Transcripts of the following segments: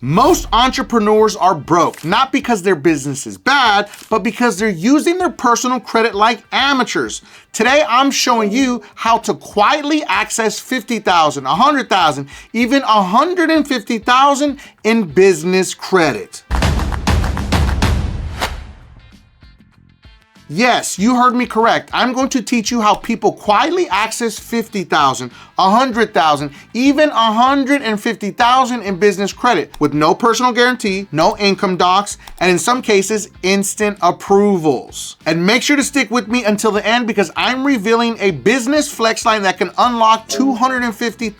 Most entrepreneurs are broke, not because their business is bad, but because they're using their personal credit like amateurs. Today, I'm showing you how to quietly access $50,000, $100,000, even $150,000 in business credit. Yes, you heard me correct. I'm going to teach you how people quietly access $50,000, $100,000, even $150,000 in business credit with no personal guarantee, no income docs, and in some cases, instant approvals. And make sure to stick with me until the end because I'm revealing a business flex line that can unlock $250,000,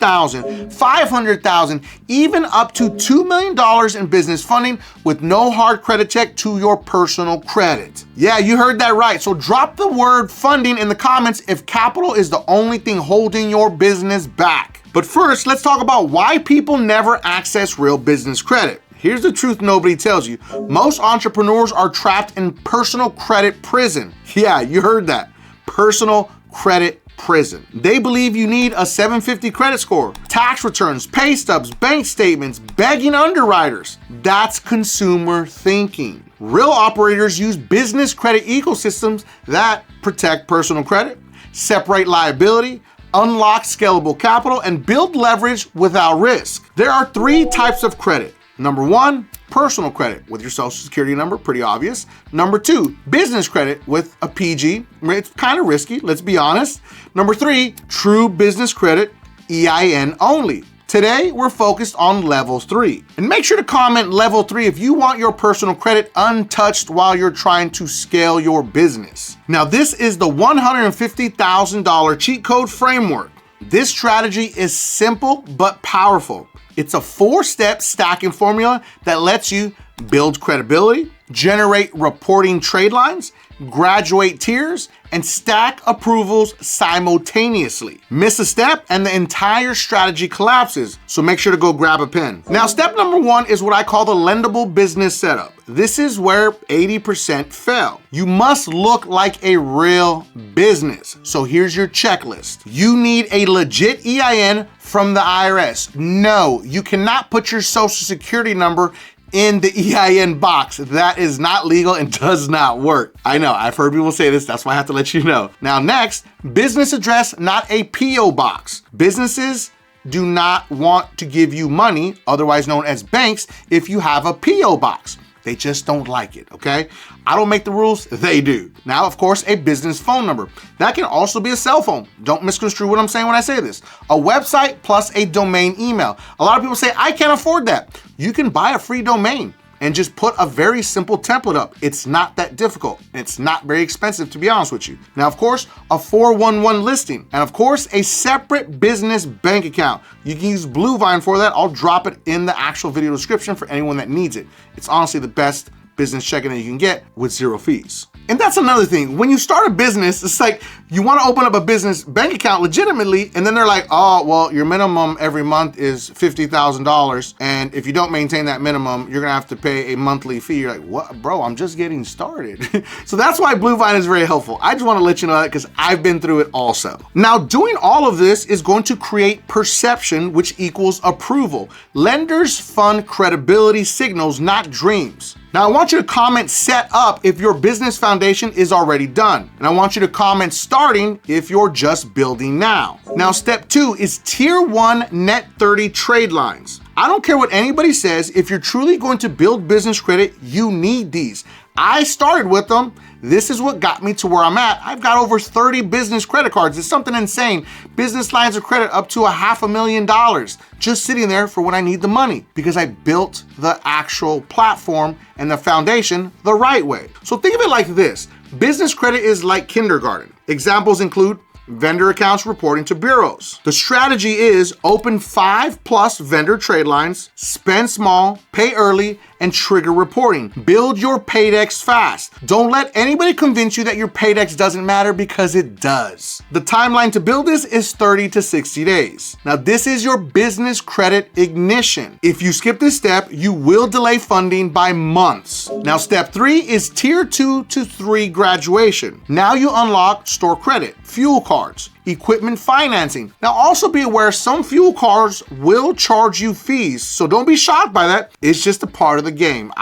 $500,000, even up to $2 million in business funding with no hard credit check to your personal credit. Yeah, you heard that right. So drop the word funding in the comments if capital is the only thing holding your business back. But first, let's talk about why people never access real business credit. Here's the truth nobody tells you. Most entrepreneurs are trapped in personal credit prison. Yeah, you heard that. Personal credit prison. They believe you need a 750 credit score, tax returns, pay stubs, bank statements, begging underwriters. That's consumer thinking. Real operators use business credit ecosystems that protect personal credit, separate liability, unlock scalable capital, and build leverage without risk. There are 3 types of credit. Number 1, personal credit with your social security number, pretty obvious. Number 2, business credit with a PG. It's kind of risky, let's be honest. Number 3, true business credit, EIN-only. Today, we're focused on level 3. And make sure to comment level 3 if you want your personal credit untouched while you're trying to scale your business. Now, this is the $150,000 cheat code framework. This strategy is simple but powerful. It's a 4-step stacking formula that lets you build credibility, generate reporting trade lines, graduate tiers, and stack approvals simultaneously. Miss a step and the entire strategy collapses, so make sure to go grab a pen. Now, step number 1 is what I call the lendable business setup. This is where 80% fail. You must look like a real business. So here's your checklist. You need a legit EIN from the IRS. No, you cannot put your social security number in the EIN box. That is not legal and does not work. I know, I've heard people say this, that's why I have to let you know. Now next, business address, not a PO box. Businesses do not want to give you money, otherwise known as banks, if you have a PO box. They just don't like it, okay? I don't make the rules, they do. Now, of course, a business phone number. That can also be a cell phone. Don't misconstrue what I'm saying when I say this. A website plus a domain email. A lot of people say, I can't afford that. You can buy a free domain and just put a very simple template up. It's not that difficult. It's not very expensive, to be honest with you. Now, of course, a 411 listing, and of course, a separate business bank account. You can use Bluevine for that. I'll drop it in the actual video description for anyone that needs it. It's honestly the best business checking that you can get with 0 fees. And that's another thing. When you start a business, it's like you want to open up a business bank account legitimately, and then they're like, oh, well, your minimum every month is $50,000. And if you don't maintain that minimum, you're going to have to pay a monthly fee. You're like, what, bro, I'm just getting started. So that's why Bluevine is very helpful. I just want to let you know that because I've been through it also. Now, doing all of this is going to create perception, which equals approval. Lenders fund credibility signals, not dreams. Now, I want you to comment set up if your business foundation is already done. And I want you to comment starting if you're just building now. Now, step 2 is tier 1 net 30 trade lines. I don't care what anybody says, if you're truly going to build business credit, you need these. I started with them. This is what got me to where I'm at. I've got over 30 business credit cards. It's something insane. Business lines of credit up to $500,000 just sitting there for when I need the money because I built the actual platform and the foundation the right way. So think of it like this. Business credit is like kindergarten. Examples include vendor accounts reporting to bureaus. The strategy is open 5+ vendor trade lines, spend small, pay early, and trigger reporting. Build your paydex fast. Don't let anybody convince you that your paydex doesn't matter because it does. The timeline to build this is 30 to 60 days. Now, this is your business credit ignition. If you skip this step, you will delay funding by months. Now, step 3 is tier 2 to 3 graduation. Now you unlock store credit, fuel cards, equipment financing. Now also be aware some fuel cards will charge you fees, so don't be shocked by that. It's just a part of the game.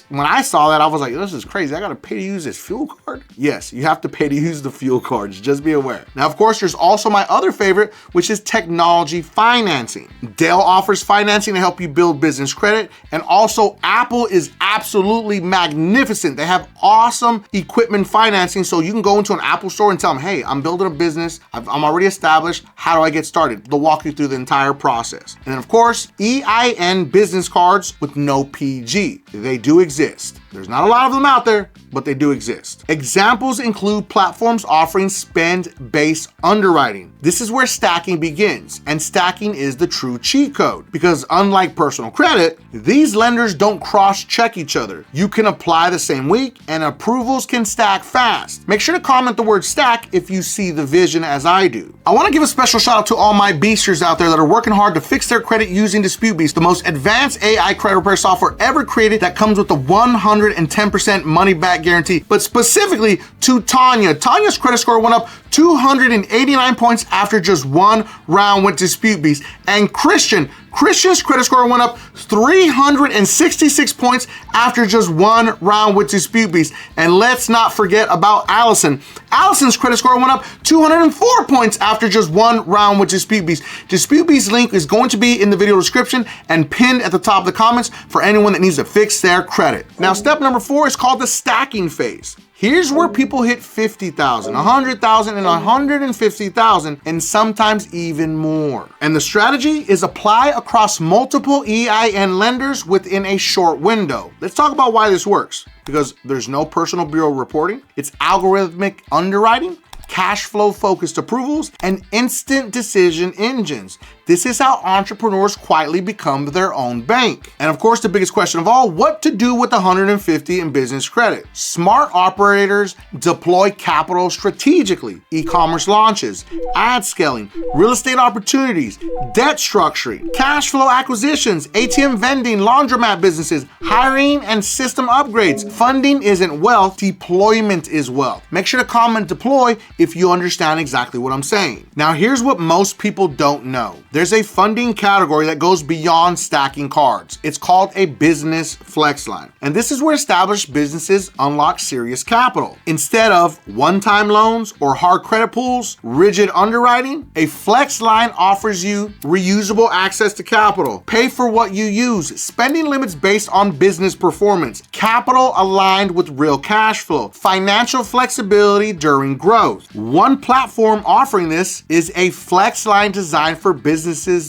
When I saw that, I was like, this is crazy. I gotta pay to use this fuel card? Yes, you have to pay to use the fuel cards, just be aware. Now, of course, there's also my other favorite, which is technology financing. Dell offers financing to help you build business credit, and also Apple is absolutely magnificent. They have awesome equipment financing, so you can go into an Apple store and tell them, hey, I'm building a business, I'm already established, how do I get started? They'll walk you through the entire process. And then of course, EIN business cards with no PG. They do exist. There's not a lot of them out there, but they do exist. Examples include platforms offering spend-based underwriting. This is where stacking begins, and stacking is the true cheat code because unlike personal credit, these lenders don't cross-check each other. You can apply the same week and approvals can stack fast. Make sure to comment the word stack if you see the vision as I do. I want to give a special shout out to all my beasters out there that are working hard to fix their credit using DisputeBeast, the most advanced AI credit repair software ever created that comes with a 110% money back guarantee. But specifically to Tanya. Tanya's credit score went up 289 points after just one round with DisputeBeast. And Christian's credit score went up 366 points after just one round with DisputeBeast. And let's not forget about Allison. Allison's credit score went up 204 points after just one round with DisputeBeast. DisputeBeast's link is going to be in the video description and pinned at the top of the comments for anyone that needs to fix their credit. Now, step number 4 is called the stacking phase. Here's where people hit 50,000, 100,000, and 150,000, and sometimes even more. And the strategy is apply across multiple EIN lenders within a short window. Let's talk about why this works. Because there's no personal bureau reporting, it's algorithmic underwriting, cash flow focused approvals, and instant decision engines. This is how entrepreneurs quietly become their own bank. And of course, the biggest question of all, what to do with 150 in business credit? Smart operators deploy capital strategically. E-commerce launches, ad scaling, real estate opportunities, debt structuring, cash flow acquisitions, ATM vending, laundromat businesses, hiring and system upgrades. Funding isn't wealth, deployment is wealth. Make sure to comment deploy if you understand exactly what I'm saying. Now, here's what most people don't know. There's a funding category that goes beyond stacking cards. It's called a business flex line. And this is where established businesses unlock serious capital. Instead of one-time loans or hard credit pools, rigid underwriting, a flex line offers you reusable access to capital, pay for what you use, spending limits based on business performance, capital aligned with real cash flow, financial flexibility during growth. One platform offering this is a flex line designed for businesses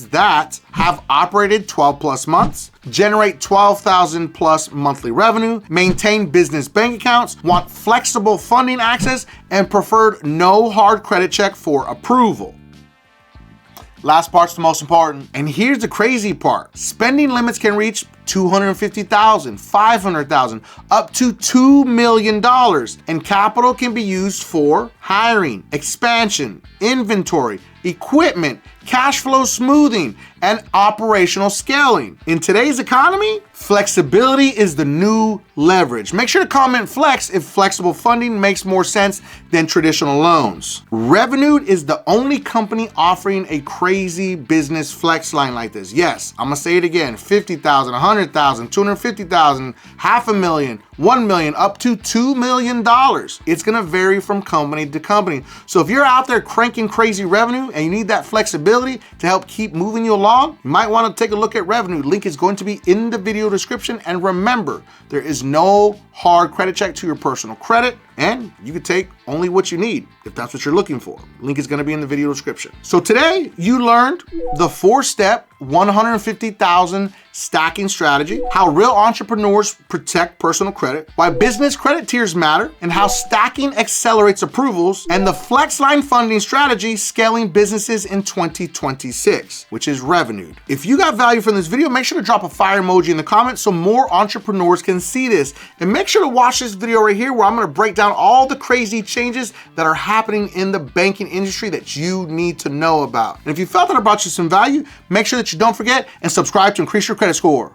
that have operated 12 plus months, generate 12,000 plus monthly revenue, maintain business bank accounts, want flexible funding access, and preferred no hard credit check for approval. Last part's the most important. And here's the crazy part. Spending limits can reach $250,000, $500,000, up to $2 million. And capital can be used for hiring, expansion, inventory, equipment, cash flow smoothing, and operational scaling. In today's economy, flexibility is the new leverage. Make sure to comment flex if flexible funding makes more sense than traditional loans. Revenued is the only company offering a crazy business flex line like this. Yes, I'm gonna say it again, 50,000, 100,000, 250,000, $500,000, 1 million, up to $2 million. It's gonna vary from company to company. So if you're out there cranking crazy revenue and you need that flexibility to help keep moving you along, you might wanna take a look at Revenue. Link is going to be in the video description. And remember, there is no hard credit check to your personal credit, and you can take only what you need if that's what you're looking for. Link is gonna be in the video description. So today you learned the 4-step 150,000 stacking strategy, how real entrepreneurs protect personal credit, why business credit tiers matter, and how stacking accelerates approvals, and the flex line funding strategy scaling businesses in 2026, which is Revenued. If you got value from this video, make sure to drop a fire emoji in the comments so more entrepreneurs can see this. And make sure to watch this video right here where I'm gonna break down all the crazy changes that are happening in the banking industry that you need to know about. And if you felt that I brought you some value, make sure that you don't forget and subscribe to increase your credit score.